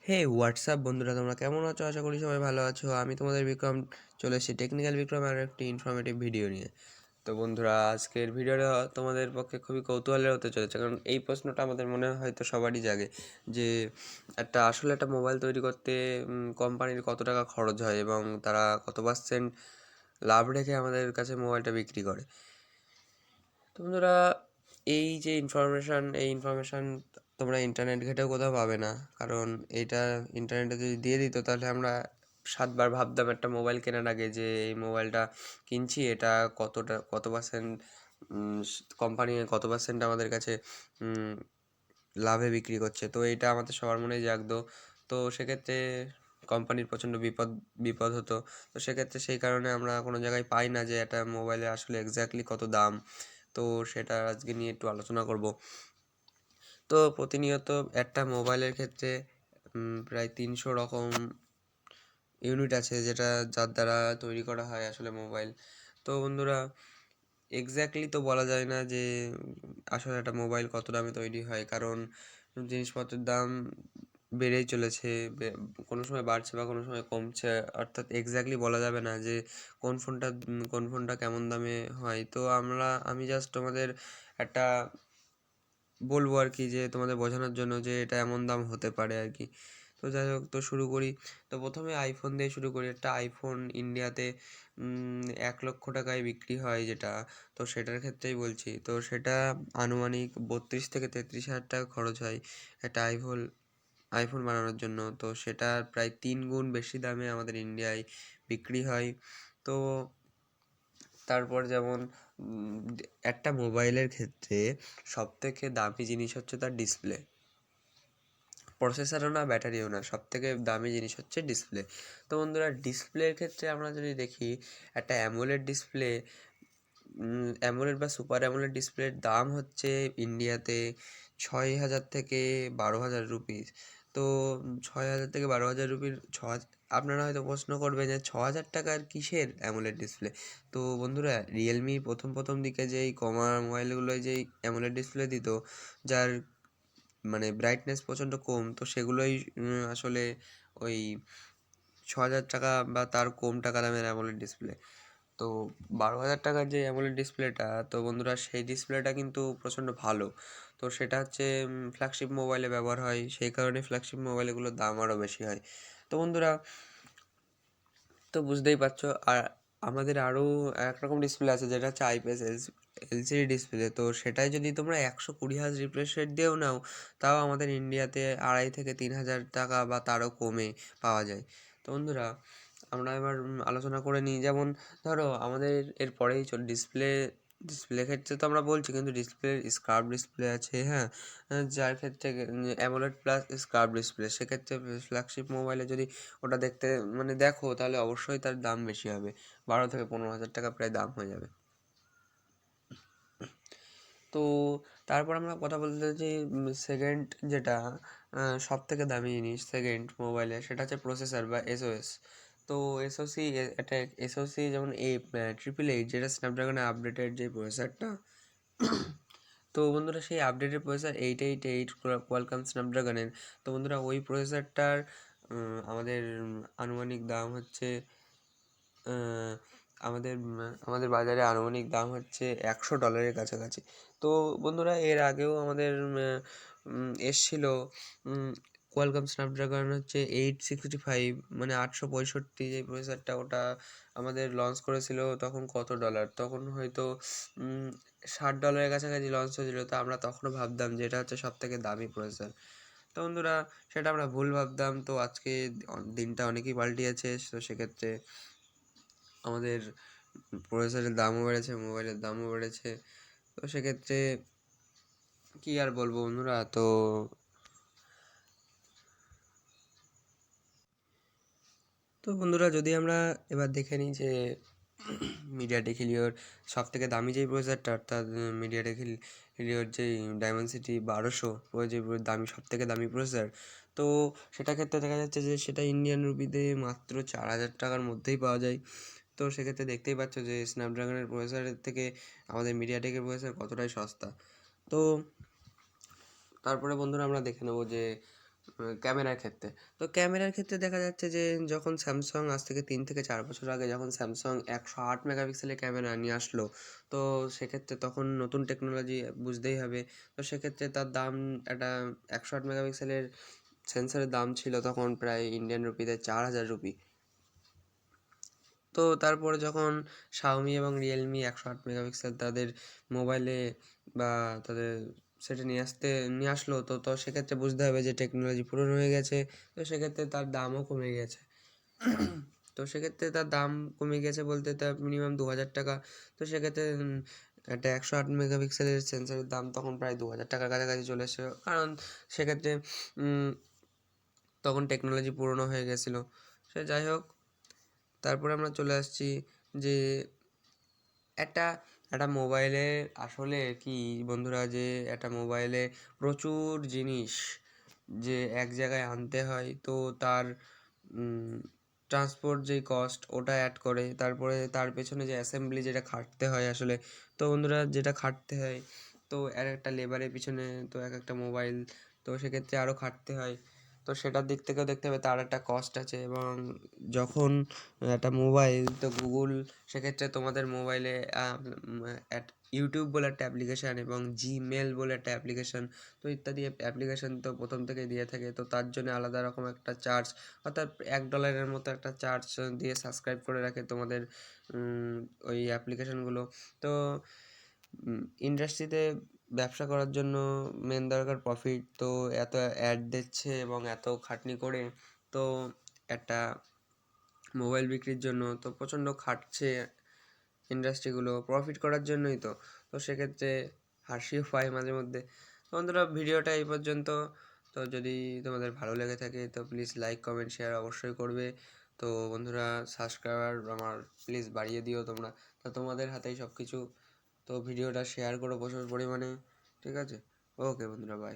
হে WhatsApp বন্ধুরা, তোমরা কেমন আছো? আশা করি সবাই ভালো আছো। আমি তোমাদের বিক্রম চলে এসেছি টেকনিক্যাল বিক্রম আর একটি ইনফরমেটিভ ভিডিও নিয়ে। তো বন্ধুরা, আজকের ভিডিওটা তোমাদের পক্ষে খুবই কৌতূহলের হতে চলেছে, কারণ এই প্রশ্নটা আমাদের মনে হয়তো সবারই জাগে যে আসলে একটা মোবাইল তৈরি করতে কোম্পানির কত টাকা খরচ হয় এবং তারা কত পার্সেন্ট লাভ রেখে আমাদের কাছে মোবাইলটা বিক্রি করে। তো বন্ধুরা, এই ইনফরমেশান তোমরা ইন্টারনেট ঘেটেও কোথাও পাবে না, কারণ এইটা ইন্টারনেটে যদি দিয়ে দিত তাহলে আমরা 7বার ভাবতাম একটা মোবাইল কেনার আগে যে এই মোবাইলটা কিনছি, এটা কত পার্সেন্ট কোম্পানি কত পার্সেন্ট আমাদের কাছে উম, লাভে বিক্রি করছে। তো এইটা আমাদের সবার মনেই জাগতো। তো সেক্ষেত্রে কোম্পানির প্রচণ্ড বিপদ বিপদ হতো। তো সেক্ষেত্রে সেই কারণে আমরা কোনো জায়গায় পাই না যে একটা মোবাইলে আসলে এক্স্যাক্টলি কত দাম। তো সেটা আজকে নিয়ে একটু আলোচনা করব। তো প্রতিনিয়ত একটা মোবাইলের ক্ষেত্রে প্রায় 300 রকম ইউনিট আছে যার দ্বারা তৈরি করা হয় আসলে মোবাইল। তো বন্ধুরা, এক্স্যাক্টলি তো বলা যায় না যে আসলে একটা মোবাইল কত দামে তৈরি হয়, কারণ জিনিসপত্রের দাম বেড়েই চলেছে। কোনো সময় বাড়ছে বা কোনো সময় কমছে, অর্থাৎ এক্স্যাক্টলি বলা যাবে না যে কোন ফোনটা কেমন দামে হয়। তো আমি জাস্ট তোমাদের একটা বলবো আর কি, যে তোমাদের বোঝানোর জন্য যে এটা এমন দাম হতে পারে আর কি। তো যাই হোক, তো শুরু করি। তো প্রথমে আইফোন দিয়ে শুরু করি। একটা আইফোন ইন্ডিয়াতে 1 লক্ষ টাকায় বিক্রি হয় যেটা, তো সেটার ক্ষেত্রেই বলছি। তো সেটা আনুমানিক 32 থেকে 33 হাজার টাকা খরচ হয় একটা আইফোন বানানোর জন্য। তো সেটার প্রায় 3 গুণ বেশি দামে আমাদের ইন্ডিয়ায় বিক্রি হয়। তো তারপর যেমন একটা মোবাইলের ক্ষেত্রে সবথেকে দামি জিনিস হচ্ছে তার ডিসপ্লে। প্রসেসরও না, ব্যাটারিও না, সবথেকে দামি জিনিস হচ্ছে ডিসপ্লে। তো বন্ধুরা, ডিসপ্লের ক্ষেত্রে আমরা যদি দেখি, একটা অ্যামোলেড বা সুপার অ্যামোলেড ডিসপ্লের দাম হচ্ছে ইন্ডিয়াতে 6,000 থেকে 12,000 রুপিস। তো 6,000 থেকে 12,000 রুপির আপনারা হয়তো প্রশ্ন করবেন যে 6,000 টাকার কিসের অ্যামোলেড ডিসপ্লে। তো বন্ধুরা, রিয়েলমি প্রথম প্রথম দিকে যেই কমা মোবাইলগুলোয় যেই অ্যামোলেড ডিসপ্লে দিত, যার মানে ব্রাইটনেস প্রচণ্ড কম, তো সেগুলোই আসলে ওই 6,000 টাকা বা তার কম টাকা দামের অ্যামোলেড ডিসপ্লে। তো 12,000 টাকার যে অ্যামোলেড ডিসপ্লেটা, তো বন্ধুরা সেই ডিসপ্লেটা কিন্তু প্রচণ্ড ভালো। তো সেটা হচ্ছে ফ্ল্যাগশিপ মোবাইলে ব্যবহার হয়, সেই কারণে ফ্ল্যাগশিপ মোবাইলগুলোর দাম আরও বেশি হয়। তো বন্ধুরা, তো বুঝতেই পারছো। আর আমাদের আরও একরকম ডিসপ্লে আছে যেটা হচ্ছে আইপিএস এলসিডি ডিসপ্লে। তো সেটাই যদি তোমরা 120 হার্জ রিফ্রেশ রেট দিয়েও নাও, তাও আমাদের ইন্ডিয়াতে 2,500 থেকে 3,000 টাকা বা তারও কমে পাওয়া যায়। তো বন্ধুরা, আমরা এবার আলোচনা করে নিই। যেমন ধরো আমাদের এরপরেই ডিসপ্লে ক্ষেত্রে তো আমরা বলছি, কিন্তু ডিসপ্লের স্কার্ভ ডিসপ্লে আছে, হ্যাঁ, যার ক্ষেত্রে অ্যামোলেড প্লাস স্কার্ভ ডিসপ্লে। সেক্ষেত্রে ফ্ল্যাগশিপ মোবাইলে যদি ওটা দেখো, তাহলে অবশ্যই তার দাম বেশি হবে। 12 থেকে 15 হাজার টাকা প্রায় দাম হয়ে যাবে। তো তারপর আমরা কথা বলতে চাইছি সেকেন্ড যেটা সব থেকে দামি জিনিস সেকেন্ড মোবাইলে, সেটা হচ্ছে প্রসেসর বা এসওএস। তো এসওসি একটা এসওসি যেমন 888, যেটা স্ন্যাপড্রাগনের আপডেটেড যে প্রসেসরটা। তো বন্ধুরা, সেই আপডেটেড প্রসেসর 888 কোয়ালকম স্ন্যাপড্রাগনের। তো বন্ধুরা, ওই প্রসেসরটার আমাদের আনুমানিক দাম হচ্ছে আহ, আমাদের বাজারে আনুমানিক দাম হচ্ছে $100 কাছাকাছি। তো বন্ধুরা, এর আগেও আমাদের এসছিল কোয়ালকম স্ন্যাপড্রাগন হচ্ছে 865, মানে 865, যে প্রসেসরটা, ওটা আমাদের লঞ্চ করেছিল তখন কত ডলার, তখন হয়তো $60 কাছাকাছি লঞ্চ হয়েছিল। তো আমরা তখনও ভাবতাম যে এটা হচ্ছে সব থেকে দামি প্রসেসর। তো বন্ধুরা, সেটা আমরা ভুল ভাবতাম। তো আজকে দিনটা অনেকই পাল্টিয়েছে। তো সেক্ষেত্রে আমাদের প্রসেসরের দামও বেড়েছে, মোবাইলের দামও বেড়েছে। তো সেক্ষেত্রে কি আর বলবো বন্ধুরা। তো বন্ধুরা, যদি আমরা এবার দেখে নিই যে মিডিয়াটেক হিলিওর সব থেকে দামি যেই প্রসেসরটা, অর্থাৎ মিডিয়াটেক হিলিওর যেই ডায়মেনসিটি 1200, ওই যে দামি সব থেকে দামি প্রসেসর, তো সেটার ক্ষেত্রে দেখা যাচ্ছে যে সেটা ইন্ডিয়ান রুপিতে মাত্র 4,000 টাকার মধ্যেই পাওয়া যায়। তো সেক্ষেত্রে দেখতেই পাচ্ছ যে স্ন্যাপড্রাগনের প্রসেসরের থেকে আমাদের মিডিয়াটেকের প্রসেসর কতটাই সস্তা। তো তারপরে বন্ধুরা, আমরা দেখে নেবো যে ক্যামেরার ক্ষেত্রে। তো ক্যামেরার ক্ষেত্রে দেখা যাচ্ছে যে যখন স্যামসাং আজ থেকে ৩ থেকে ৪ বছর আগে যখন স্যামসাং ১০৮ মেগাপিক্সেলের ক্যামেরা নিয়ে আসলো, তো সেক্ষেত্রে তখন নতুন টেকনোলজি বুঝতেই হবে। তো সেক্ষেত্রে তার দাম একটা ১০৮ মেগাপিক্সেলের সেন্সরের দাম ছিল তখন প্রায় ইন্ডিয়ান রুপিতে ৪,০০০ রুপি। তো তারপরে যখন Xiaomi এবং Realme ১০৮ মেগাপিক্সেল তাদের মোবাইলে বা তাদের সেটা নিয়ে আসলো, তো সেক্ষেত্রে বুঝতে হবে যে টেকনোলজি পুরনো হয়ে গেছে। তো সেক্ষেত্রে তার দামও কমে গেছে। তো সেক্ষেত্রে তার দাম কমে গেছে বলতে তার মিনিমাম ২,০০০ টাকা। তো সেক্ষেত্রে একটা ১০৮ মেগাপিক্সেলের সেন্সরের দাম তখন প্রায় ২,০০০ টাকার কাছাকাছি চলে এসেছে, কারণ সেক্ষেত্রে তখন টেকনোলজি পুরনো হয়ে গেছিলো। সে যাই হোক, তারপরে আমরা চলে আসছি যে একটা একটা মোবাইলে আসলে কি বন্ধুরা, যে একটা মোবাইলে প্রচুর জিনিস যে এক জায়গায় আনতে হয়, তো তার ট্রান্সপোর্ট যেই কস্ট ওটা অ্যাড করে, তারপরে তার পেছনে যে অ্যাসেম্বলি যেটা খাটতে হয় আসলে, তো বন্ধুরা যেটা খাটতে হয়, তো এক একটা লেবারের পিছনে তো এক একটা মোবাইল, তো সেক্ষেত্রে আরও খাটতে হয়। তো সেটার দিক থেকেও দেখতে হবে তার একটা কস্ট আছে। এবং যখন একটা মোবাইল, তো গুগল সেক্ষেত্রে তোমাদের মোবাইলে ইউটিউব বলে একটা অ্যাপ্লিকেশান এবং জিমেল বলে একটা অ্যাপ্লিকেশান, তো ইত্যাদি অ্যাপ্লিকেশান তো প্রথম থেকে দিয়ে থাকে। তো তার জন্য আলাদা রকম একটা চার্জ, অর্থাৎ $1 মতো একটা চার্জ দিয়ে সাবস্ক্রাইব করে রাখে তোমাদের ওই অ্যাপ্লিকেশানগুলো। তো ইন্ডাস্ট্রিতে ব্যবসা করার জন্য মেন দরকার প্রফিট। তো এত অ্যাড দিচ্ছে এবং এত খাটনি করে তো একটা মোবাইল বিক্রির জন্য তো প্রচণ্ড খাটছে ইন্ডাস্ট্রিগুলো প্রফিট করার জন্যই। তো তো সেক্ষেত্রে হাসিও পায় মাঝে মধ্যে। তো বন্ধুরা, ভিডিওটা এই পর্যন্ত। তো যদি তোমাদের ভালো লেগে থাকে তো প্লিজ লাইক কমেন্ট শেয়ার অবশ্যই করবে। তো বন্ধুরা, সাবস্ক্রাইবার আমার প্লিজ বাড়িয়ে দিও তোমরা, তো তোমাদের হাতেই সব কিছু। তো ভিডিওটা শেয়ার করো প্রচুর পরিমাণে, ঠিক আছে? ওকে বন্ধুরা, বাই।